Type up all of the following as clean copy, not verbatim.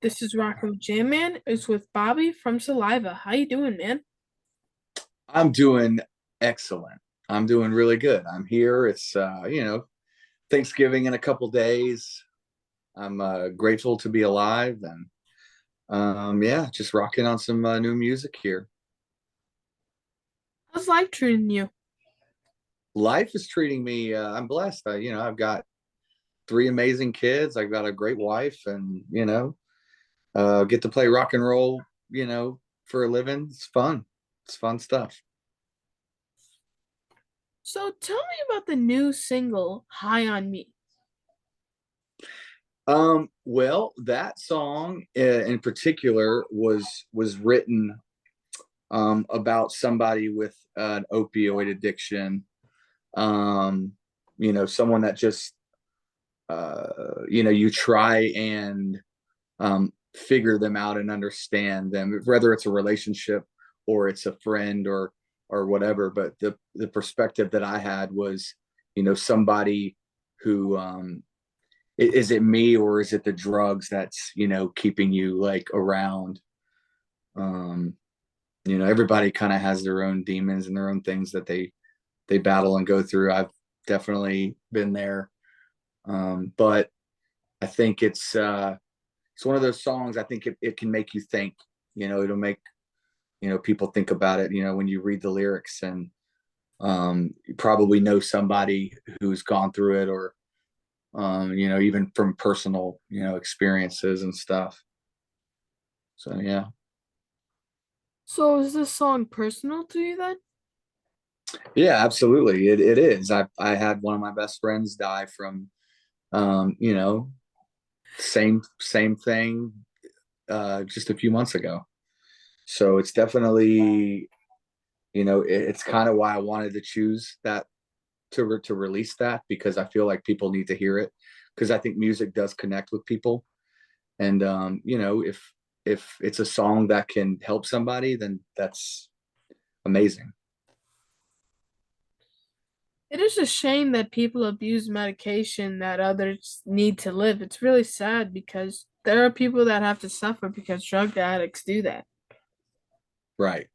This is Rocco Jam Man. It's with Bobby from Saliva. How you doing, man? I'm doing excellent. I'm doing really good. I'm here. It's Thanksgiving in a couple days. I'm grateful to be alive and yeah, just rocking on some new music here. How's life treating you? Life is treating me I'm blessed. I've got three amazing kids. I've got a great wife and get to play rock and roll, for a living. It's fun. It's fun stuff. So tell me about the new single, High on Me. Well, that song in particular was written about somebody with an opioid addiction. Um, someone that just you try and figure them out and understand them, whether it's a relationship or it's a friend or whatever. But the perspective that I had was, somebody who is it me or is it the drugs that's keeping you like around. um Everybody kind of has their own demons and their own things that they battle and go through. I've definitely been there. But I think it's one of those songs. I think it can make you think. It'll make people think about it, when you read the lyrics. And you probably know somebody who's gone through it, or even from personal, experiences and stuff. So yeah. So is this song personal to you then? Yeah, absolutely. It is. I had one of my best friends die from um, you know, same thing just a few months ago. So it's definitely, it's kind of why I wanted to choose that to release that, because I feel like people need to hear it, because I think music does connect with people. And if it's a song that can help somebody, then that's amazing. It is a shame that people abuse medication that others need to live. It's really sad because there are people that have to suffer because drug addicts do that. Right.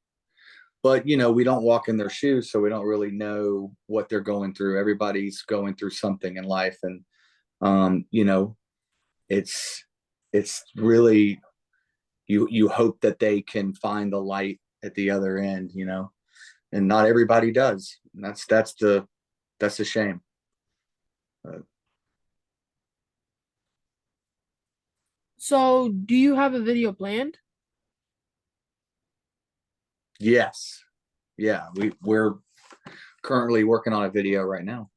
But we don't walk in their shoes, so we don't really know what they're going through. Everybody's going through something in life. And um you know it's it's really, you hope that they can find the light at the other end, and not everybody does. And that's a shame. uh, So do you have a video planned? yes. Yeah, we're currently working on a video right now.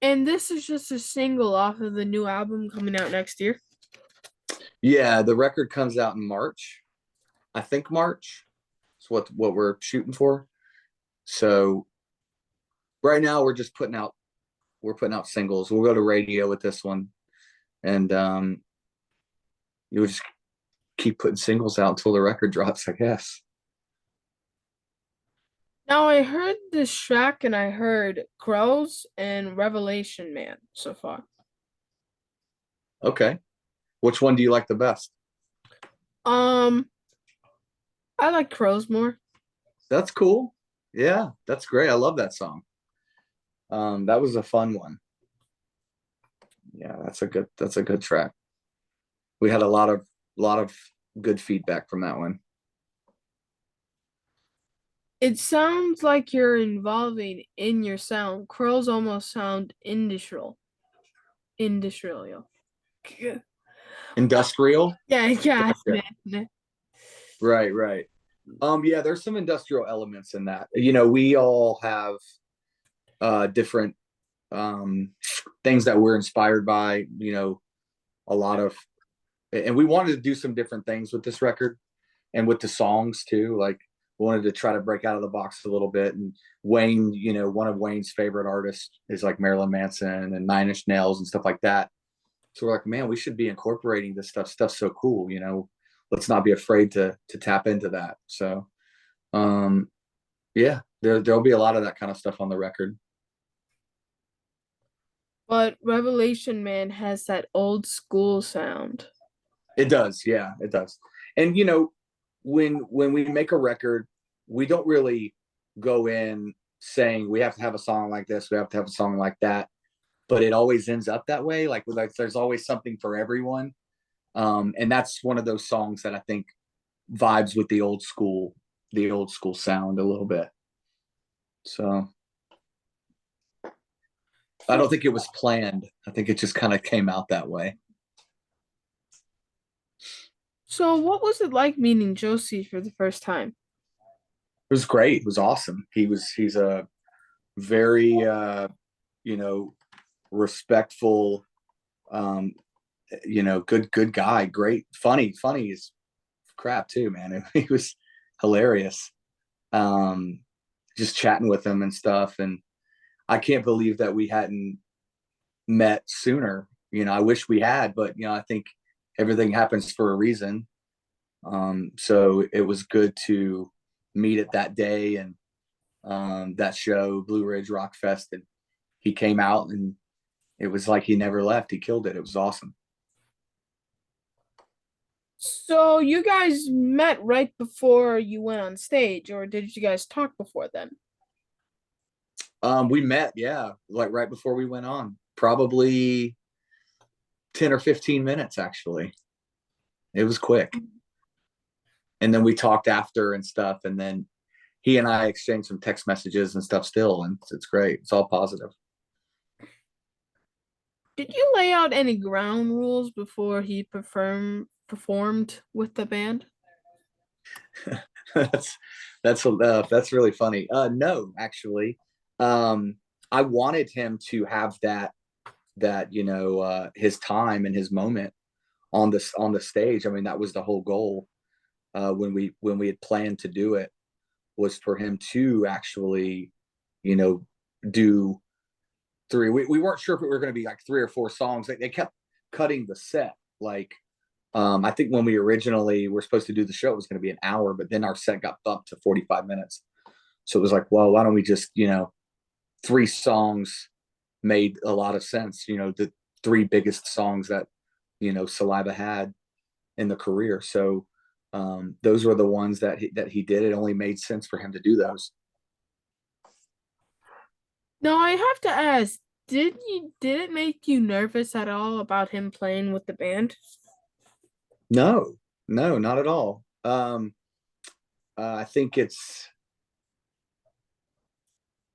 And this is just a single off of the new album coming out next year. Yeah, the record comes out in March. I think March is what we're shooting for. So right now we're putting out singles. We'll go to radio with this one. And you'll just keep putting singles out until the record drops, I guess. Now I heard this track and I heard Crows and Revelation Man so far. Okay. Which one do you like the best? Um, I like Crows more. That's cool. Yeah, that's great. I love that song. That was a fun one. Yeah, that's a good track. We had a lot of good feedback from that one. It sounds like you're involving in your sound. Crows almost sound industrial. Industrial. Industrial? Yeah, yeah. Gotcha. Right, right. Yeah, there's some industrial elements in that. We all have different um things that we're inspired by, a lot of, and we wanted to do some different things with this record and with the songs too. Like, we wanted to try to break out of the box a little bit. And Wayne, one of Wayne's favorite artists is like Marilyn Manson and Nine Inch Nails and stuff like that. So we're like, man, we should be incorporating this stuff. Stuff's so cool. Let's not be afraid to tap into that. So um yeah, there'll be a lot of that kind of stuff on the record. But Revelation Man has that old school sound. It does, yeah, it does. And when we make a record, we don't really go in saying we have to have a song like this, we have to have a song like that, but it always ends up that way. Like there's always something for everyone. And that's one of those songs that I think vibes with the old school sound a little bit. So I don't So, think it was planned. I think it just kind of came out that way. so what was it like meeting Josey for the first time? It was great. It was awesome. He's a very you know, respectful, um, good guy. Great, funny as crap too, man. He was hilarious. Um, just chatting with him and stuff, and I can't believe that we hadn't met sooner. I wish we had, but I think everything happens for a reason. So it was good to meet it that day and that show, Blue Ridge Rock Fest, and he came out and it was like he never left. He killed it. It was awesome. So you guys met right before you went on stage, or did you guys talk before then? We met, yeah, like right before we went on, probably 10 or 15 minutes actually. It was quick. And then we talked after and stuff, and then he and I exchanged some text messages and stuff still, and it's great. It's all positive. Did you lay out any ground rules before he performed with the band? that's that's really funny. No, actually, um, I wanted him to have that his time and his moment on the stage. I mean, that was the whole goal when we had planned to do it, was for him to actually, you know, do three. We weren't sure if it were going to be like three or four songs. They kept cutting the set. Like, I think when we originally were supposed to do the show, it was going to be an hour, but then our set got bumped to 45 minutes. So it was like, well, why don't we just, three songs made a lot of sense. The three biggest songs that, Saliva had in the career. So those were the ones that he did. It only made sense for him to do those. Now I have to ask, did it make you nervous at all about him playing with the band? No, no, not at all. I think it's,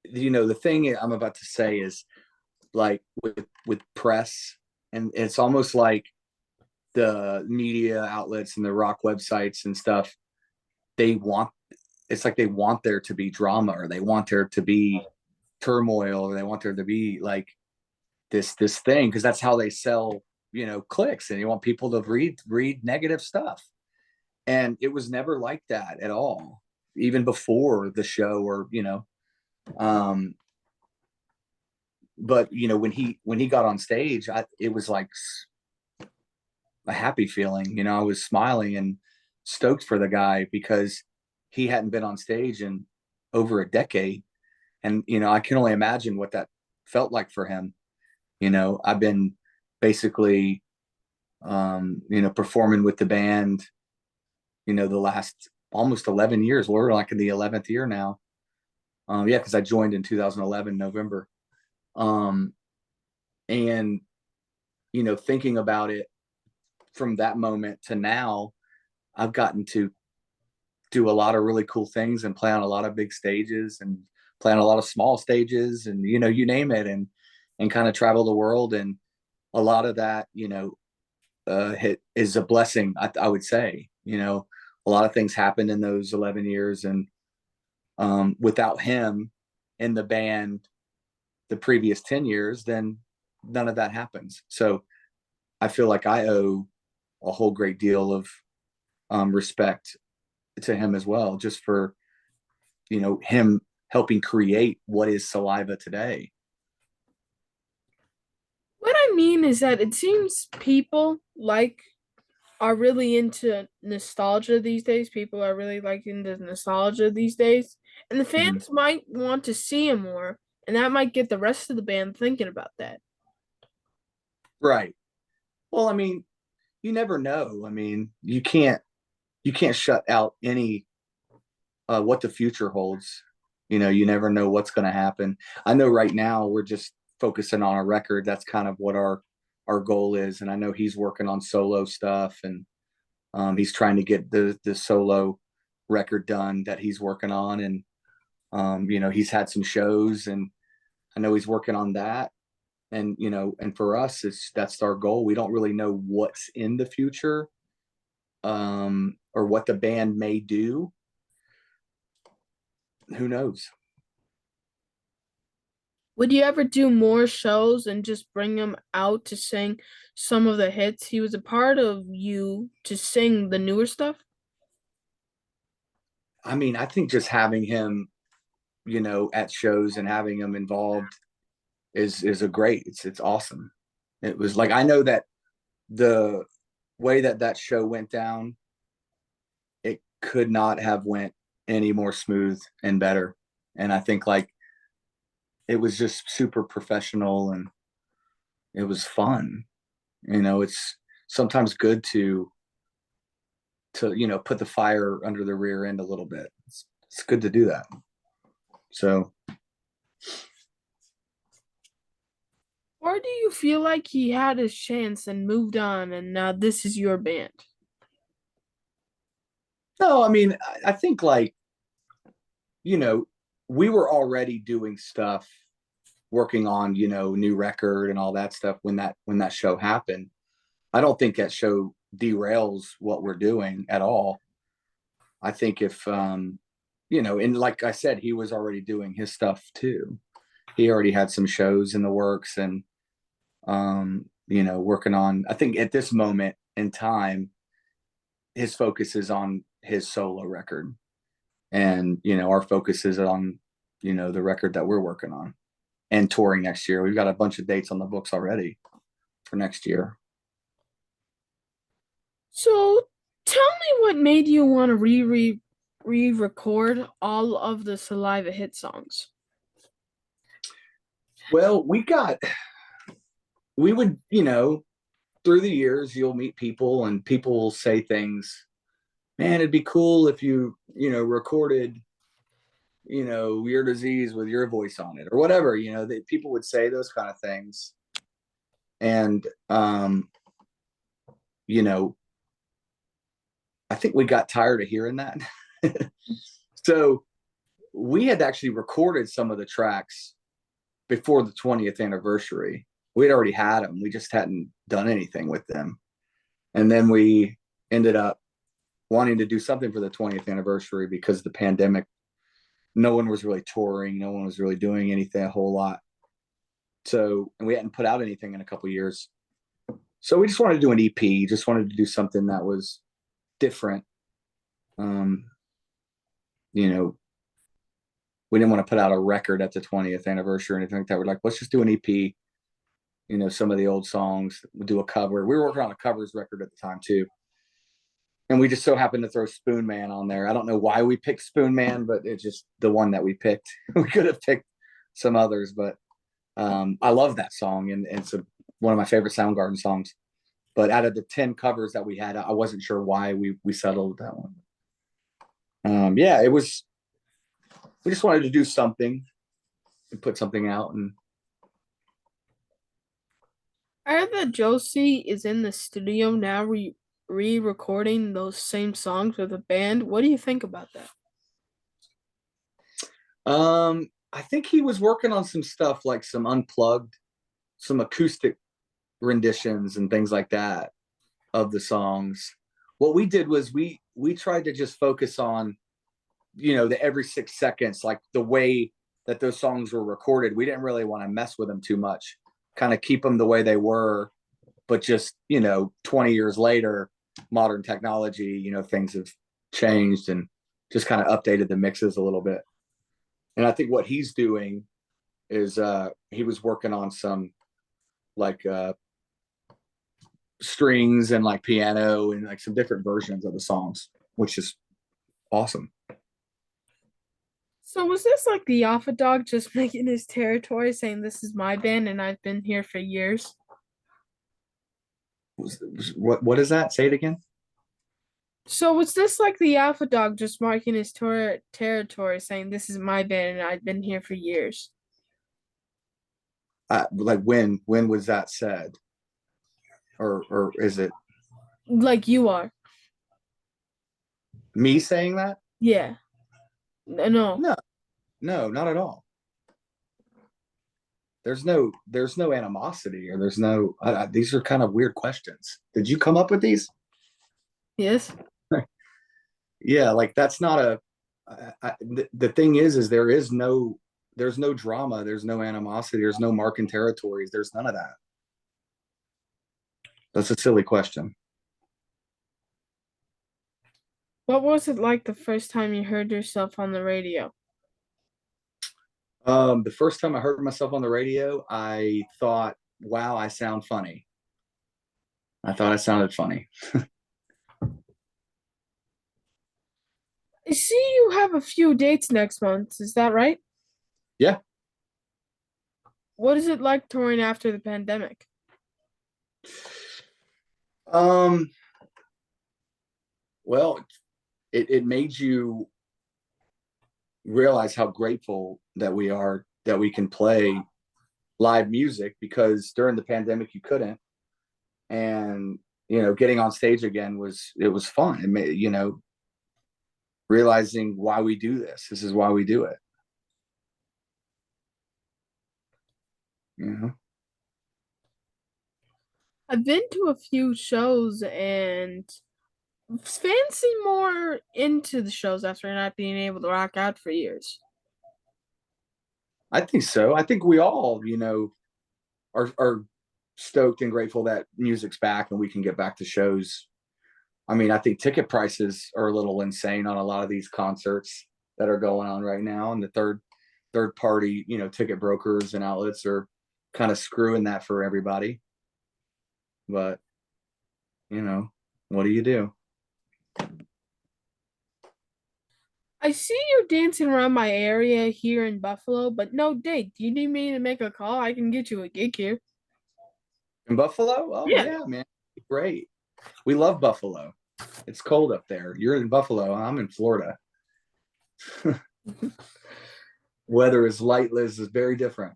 the thing I'm about to say is like with press, and it's almost like the media outlets and the rock websites and stuff, they want it's like they want there to be drama, or they want there to be turmoil, or they want there to be like this thing, because that's how they sell, clicks, and you want people to read negative stuff. And it was never like that at all, even before the show, or um but when he got on stage, it was like a happy feeling. I was smiling and stoked for the guy, because he hadn't been on stage in over a decade. And I can only imagine what that felt like for him. I've been basically performing with the band, the last almost 11 years. We're like in the 11th year now. Yeah, because I joined in 2011 November. um and thinking about it, from that moment to now, I've gotten to do a lot of really cool things and play on a lot of big stages and play on a lot of small stages, and you name it, and kind of travel the world. And a lot of that, is a blessing, I would say. A lot of things happened in those 11 years, and without him in the band the previous 10 years, then none of that happens. So I feel like I owe a whole great deal of respect to him as well, just for him helping create what is Saliva today. What I mean is that it seems people are really into nostalgia these days. People are really like into nostalgia these days. And the Mm-hmm. fans might want to see him more, and that might get the rest of the band thinking about that. Right. Well, I mean, you never know. I mean, you can't shut out any what the future holds. You know, you never know what's going to happen. I know right now we're just focusing on a record. That's kind of what our goal is. And I know he's working on solo stuff, and he's trying to get the solo record done that he's working on. And you know, he's had some shows, and I know he's working on that. And you know, and for us, it's that's our goal. We don't really know what's in the future, or what the band may do. Who knows? Would you ever do more shows and just bring him out to sing some of the hits? He was a part of you to sing the newer stuff. I mean, I think just having him, you know, at shows and having him involved is a great. It's awesome. It was like I know that the way that that show went down, it could not have went any more smooth and better. And I think like it was just super professional, and it was fun. You know, it's sometimes good to you know put the fire under the rear end a little bit. It's good to do that. So Or do you feel like he had his chance and moved on and now this is your band? no, I mean I think like you know we were already doing stuff, working on you know new record and all that stuff when that show happened. I don't think that show derails what we're doing at all. I think if you know, and like I said, he was already doing his stuff too. He already had some shows in the works, and you know, working on. I think at this moment in time, his focus is on his solo record, and you know, our focus is on you know the record that we're working on and touring next year. We've got a bunch of dates on the books already for next year. So tell me what made you want to re-record all of the Saliva hit songs. Well, we would you know through the years you'll meet people, and people will say things, man, it'd be cool if you know recorded you know your disease with your voice on it or whatever, you know that people would say those kind of things. And you know I think we got tired of hearing that. So we had actually recorded some of the tracks before the 20th anniversary. We'd already had them, we just hadn't done anything with them. And then we ended up wanting to do something for the 20th anniversary because the pandemic, no one was really touring, no one was really doing anything a whole lot. So, and we hadn't put out anything in a couple of years. So we just wanted to do an EP, just wanted to do something that was different. Um, you know, we didn't want to put out a record at the 20th anniversary or anything like that. We're like, let's just do an EP, you know, some of the old songs, we'll do a cover. We were working on a covers record at the time too. And we just so happened to throw Spoon Man on there. I don't know why we picked Spoon Man, but it's just the one that we picked. We could have picked some others, but I love that song, and it's one of my favorite Soundgarden songs. But out of the 10 covers that we had, I wasn't sure why we settled with that one. Yeah, it was. We just wanted to do something and put something out, and I heard that Josey is in the studio now re-recording those same songs with a band. What do you think about that? I think he was working on some stuff like some unplugged, some acoustic renditions and things like that of the songs. What we did was we tried to just focus on you know the every 6 seconds, like the way that those songs were recorded. We didn't really want to mess with them too much, kind of keep them the way they were, but just you know 20 years later, modern technology, you know things have changed, and just kind of updated the mixes a little bit. And I think what he's doing is he was working on some like strings and like piano and like some different versions of the songs, which is awesome. So was this like the Alpha Dog just making his territory, saying this is my band and I've been here for years? What is that? Say it again. So was this like the alpha dog just marking his territory, saying this is my band and I've been here for years? Like when was that said, or is it Like you are. me saying that? Yeah. No. No, no, not at all. There's no animosity, or there's no. These are kind of weird questions. Did you come up with these? Yes. Yeah, like that's not a. The thing is there's no drama, there's no animosity, there's no marking territories, there's none of that. That's a silly question. What was it like the first time you heard yourself on the radio? The first time I heard myself on the radio, I thought, "Wow, I sound funny." I thought I sounded funny. I see you have a few dates next month. Is that right? Yeah. What is it like touring after the pandemic? Um. Well, it made you realize how grateful that we are that we can play live music, because during the pandemic you couldn't. And getting on stage again was fun. It made, realizing why we do this. This is why we do it. You know, I've been to a few shows and fans seem more into the shows after not being able to rock out for years. I think so. I think we all, are stoked and grateful that music's back and we can get back to shows. I mean, I think ticket prices are a little insane on a lot of these concerts that are going on right now, and the third party, ticket brokers and outlets are kind of screwing that for everybody. But you know, what do you do? I see you dancing around my area here in Buffalo, but no date. Do you need me to make a call? I can get you a gig here. In Buffalo? Oh Yeah. yeah, man. Great. We love Buffalo. It's cold up there. You're in Buffalo. I'm in Florida. Weather is lightless, is very different.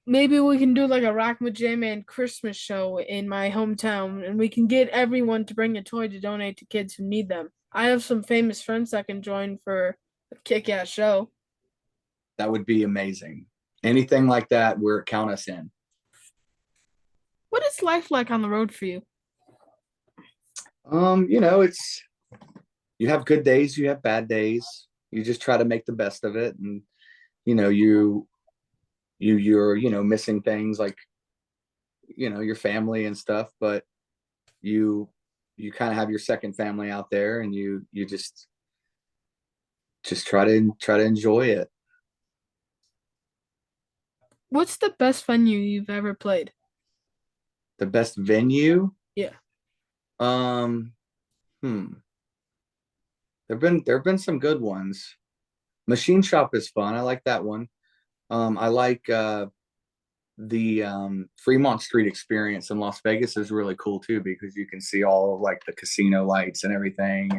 Maybe we can do like a Rock Jam and Christmas show in my hometown, and we can get everyone to bring a toy to donate to kids who need them. I have some famous friends that can join for a kick-ass show. That would be amazing. Anything like that, where count us in. What is life like on the road for you? It's you have good days, you have bad days. You just try to make the best of it, and you know you you're missing things like your family and stuff, but you you kind of have your second family out there, and you just try to enjoy it. What's the best venue you've ever played? The best venue, Yeah. um hmm there've been some good ones. Machine Shop is fun. I like that one. I like the Fremont Street experience in Las Vegas is really cool too, because you can see all of like the casino lights and everything.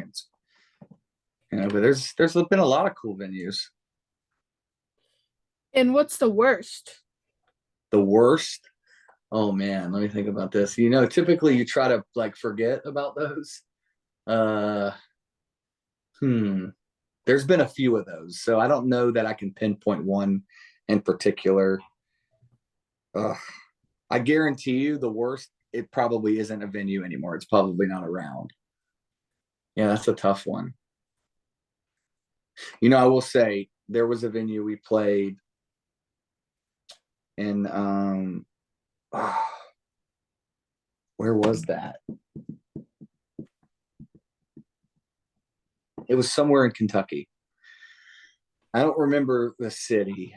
And but there's been a lot of cool venues. And what's the worst? The worst, oh man, let me think about this. Typically you try to like forget about those. Uh, hmm. There's been a few of those, so I don't know that I can pinpoint one in particular. Ugh. I guarantee you the worst, it probably isn't a venue anymore. It's probably not around. Yeah, that's a tough one. I will say there was a venue we played in where was that? It was somewhere in Kentucky. I don't remember the city.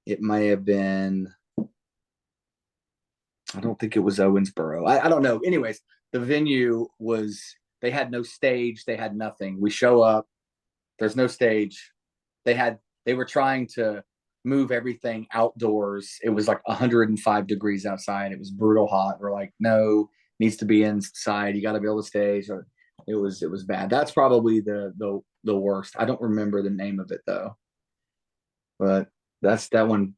It may have been, I don't think it was Owensboro. I don't know. Anyways, the venue was, they had no stage, they had nothing. We show up, there's no stage. They were trying to move everything outdoors. It was like 105 degrees outside. It was brutal hot. We're like, no, needs to be inside. You got to be able to stay. So it was bad. That's probably the worst. I don't remember the name of it though, but that one.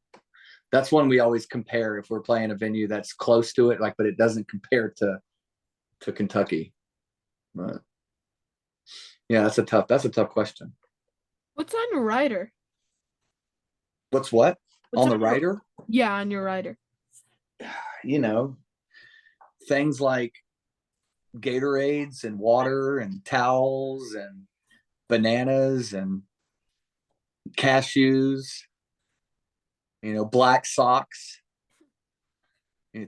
That's one we always compare if we're playing a venue that's close to it, like, but it doesn't compare to Kentucky. But yeah, that's a tough question. What's on your rider? What's what What's on on the your rider? Yeah, on your rider. You know, things like Gatorades and water and towels and bananas and cashews, black socks,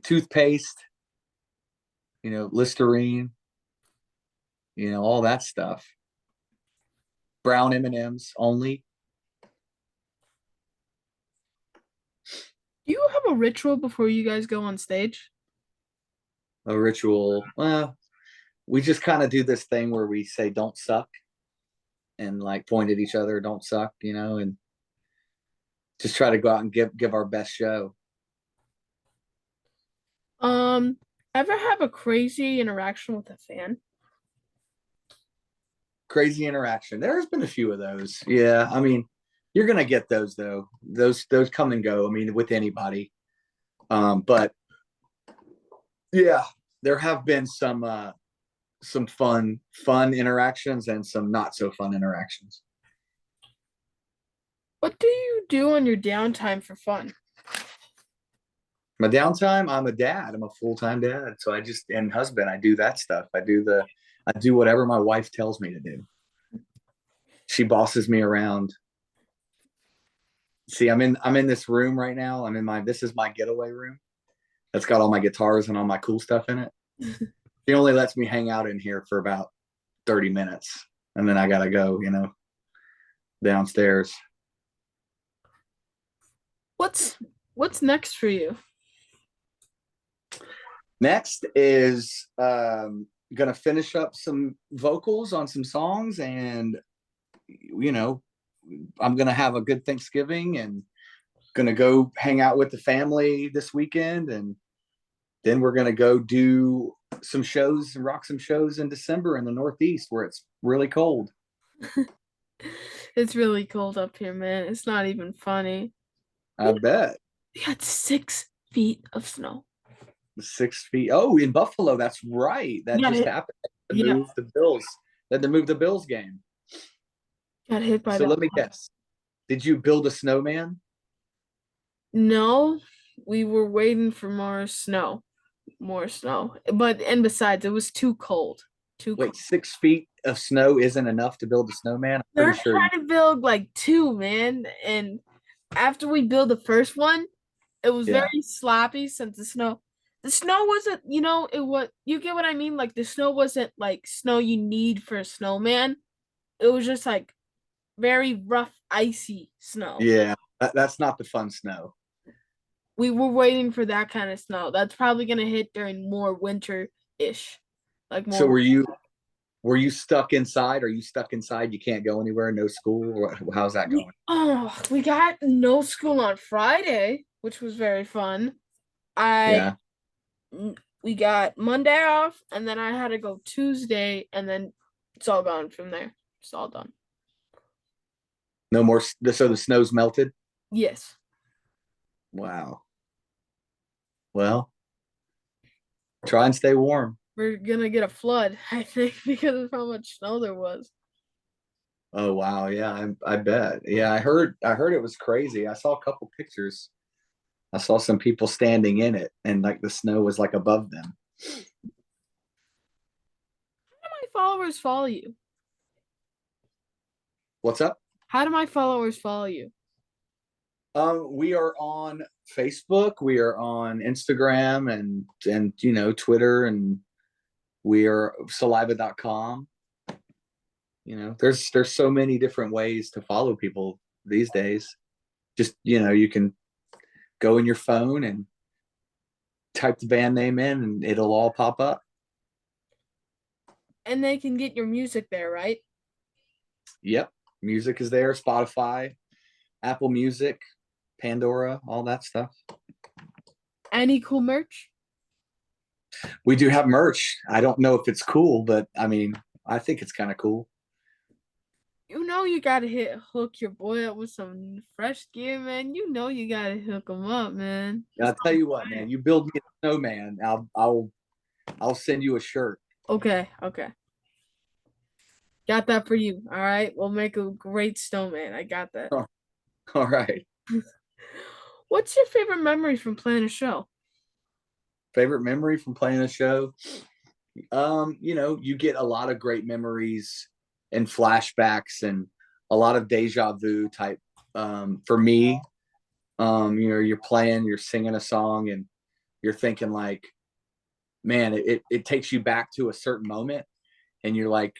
toothpaste, Listerine, all that stuff. Brown M&Ms only. Do you have a ritual before you guys go on stage? A ritual. Well, we just kind of do this thing where we say "don't suck" and like point at each other, "don't suck," and just try to go out and give our best show. Um, Ever have a crazy interaction with a fan? Crazy interaction. There's been a few of those. Yeah, I mean, you're gonna get those though. Those come and go. I mean, with anybody. But yeah, there have been some fun interactions and some not so fun interactions. What do you do on your downtime for fun? My downtime, I'm a dad. I'm a full-time dad. So and husband, I do that stuff. I do whatever my wife tells me to do. She bosses me around. See, I'm in this room right now. This is my getaway room. That's got all my guitars and all my cool stuff in it. She only lets me hang out in here for about 30 minutes. And then I gotta go, downstairs. What's what's next for you? Next is gonna finish up some vocals on some songs, and you know, I'm gonna have a good Thanksgiving and gonna go hang out with the family this weekend, and then we're gonna go do some shows and rock some shows in December in the Northeast where it's really cold. It's really cold up here, man. It's not even funny. I bet. We had 6 feet of snow. 6 feet. Oh, in Buffalo, that's right. That Got just hit. happened. To Yeah, move the Bills. They had to move the Bills game. got hit by So that. let me guess. Did you build a snowman? No, we were waiting for more snow. More snow. And besides, it was too cold. Too Wait, cold. 6 feet of snow isn't enough to build a snowman? I'm They're pretty sure. trying to build like two, man. And after we build the first one, it was Yeah. very sloppy since the snow wasn't, it was, you get what I mean? Like the snow wasn't like snow you need for a snowman. It was just like very rough, icy snow. Yeah. That's not the fun snow. We were waiting for that kind of snow. That's probably gonna hit during more winter-ish. Like So more. were you stuck inside? Are you stuck inside? You can't go anywhere, no school? How's that going? We got no school on Friday, which was very fun. I Yeah. We got Monday off, and then I had to go Tuesday, and then it's all gone from there. It's all done. No more. So the snow's melted? Yes, Wow. Well, try and stay warm. we're gonna get a flood, I think, because of how much snow there was. Oh wow, yeah, I bet. Yeah, I heard it was crazy. I saw a couple pictures. I saw some people standing in it and like the snow was like above them. How do my followers follow you? What's up? How do my followers follow you? We are on Facebook, we are on Instagram and Twitter, and we are saliva.com. There's so many different ways to follow people these days. Just, you can go in your phone and type the band name in and it'll all pop up. And they can get your music there, right? Yep. Music is there, Spotify, Apple Music. Pandora, all that stuff. Any cool merch? We do have merch. I don't know if it's cool, but I mean, I think it's kind of cool. You know you gotta hook your boy up with some fresh gear, man. You know you gotta hook him up, man. He's I'll tell on you what, fire. man. You build me a snowman, I'll send you a shirt. Okay, okay. Got that for you. All right. We'll make a great snowman. I got that. All right. What's your favorite memory from playing a show? Favorite memory from playing a show? You get a lot of great memories and flashbacks and a lot of deja vu type. For me, you're playing, you're singing a song, and you're thinking like, man, it takes you back to a certain moment, and you're like,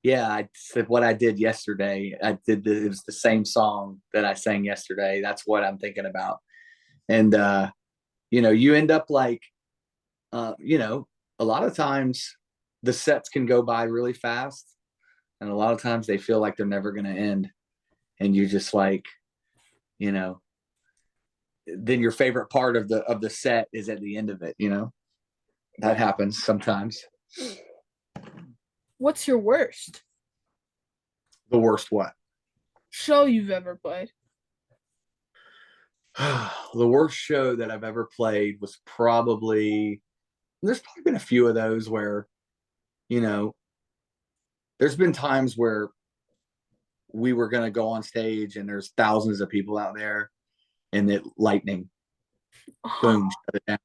yeah, I said what I did yesterday. It was the same song that I sang yesterday. That's what I'm thinking about. And you end up like, a lot of times the sets can go by really fast, and a lot of times they feel like they're never going to end. And you just like, you know, then your favorite part of the set is at the end of it. That happens sometimes. What's your worst The worst what? show you've ever played? The worst show that I've ever played was probably, there's probably been a few of those where, you know, there's been times where we were going to go on stage and there's thousands of people out there, and it lightning, Oh, boom, shut it down.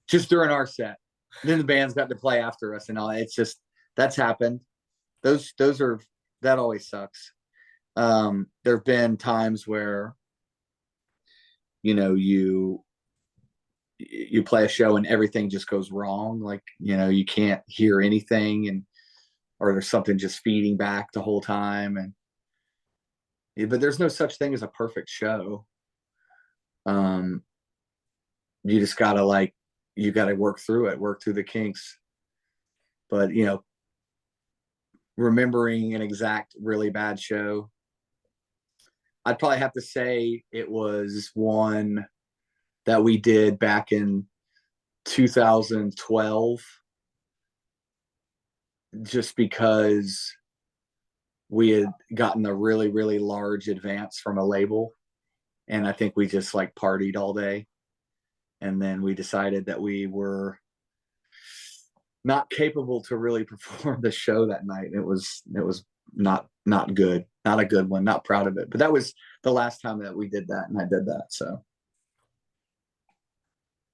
Just during our set. Then the band's got to play after us and all. It's just, that's happened. Those are, that always sucks. There have been times where, you play a show and everything just goes wrong. Like, you can't hear anything, or there's something just feeding back the whole time. And but there's no such thing as a perfect show. Um, you just gotta you gotta work through it, work through the kinks. But remembering an exact really bad show, I'd probably have to say it was one that we did back in 2012, just because we had gotten a really, really large advance from a label. And I think we just like partied all day. And then we decided that we were not capable to really perform the show that night. It was not good, not a good one, not proud of it. But that was the last time that we did that, and I did that. So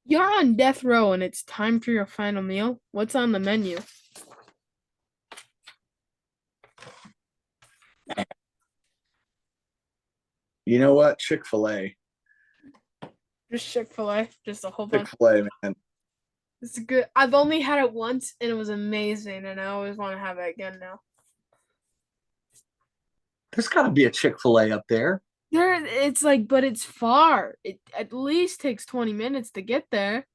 you're on death row and it's time for your final meal. What's on the menu? you know what? Chick-fil-A. Just Chick-fil-A, just a whole bunch. Chick-fil-A, man. It's good. I've only had it once and it was amazing, and I always want to have it again now. There's got to be a Chick-fil-A up there. It's like, but it's far. It at least takes 20 minutes to get there.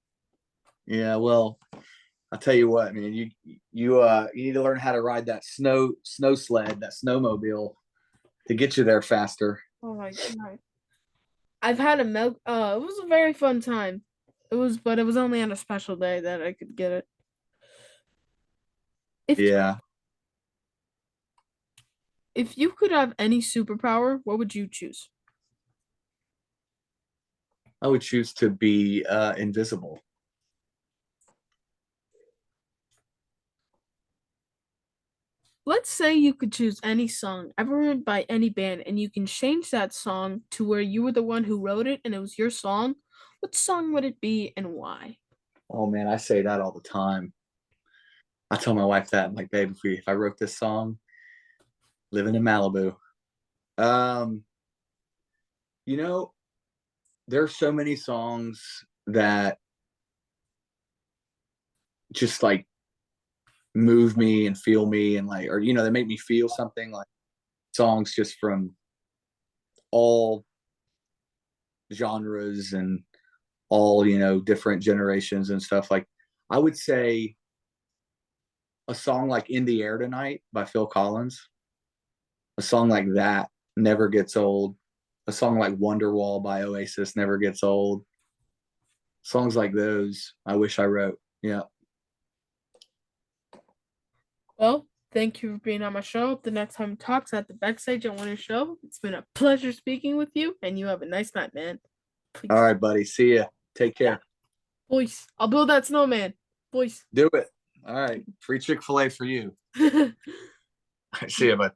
Yeah, well, I'll tell you what, man. You need to learn how to ride that snow sled, that snowmobile, to get you there faster. Oh my god. I've had a milk. It was a very fun time. But it was only on a special day that I could get it. If Yeah, if you could have any superpower, what would you choose? I would choose to be invisible. Let's say you could choose any song ever written by any band, and you can change that song to where you were the one who wrote it and it was your song. What song would it be and why? Oh man, I say that all the time. I tell my wife that, I'm like, babe, if I wrote this song, living in Malibu. Um, you know, there's so many songs that just like move me and feel me, and like, or they make me feel something, like songs just from all genres and all, different generations and stuff. Like, I would say a song like In the Air Tonight by Phil Collins. A song like that never gets old. A song like Wonderwall by Oasis never gets old. Songs like those, I wish I wrote. Yeah. Well, thank you for being on my show. The next time we talk's at the backstage on Winter Show. It's been a pleasure speaking with you, and you have a nice night, man. All Please. right, buddy. See ya. Take care. Boys, I'll build that snowman. Boys. Do it. All right. Free Chick-fil-A for you. See ya, bud.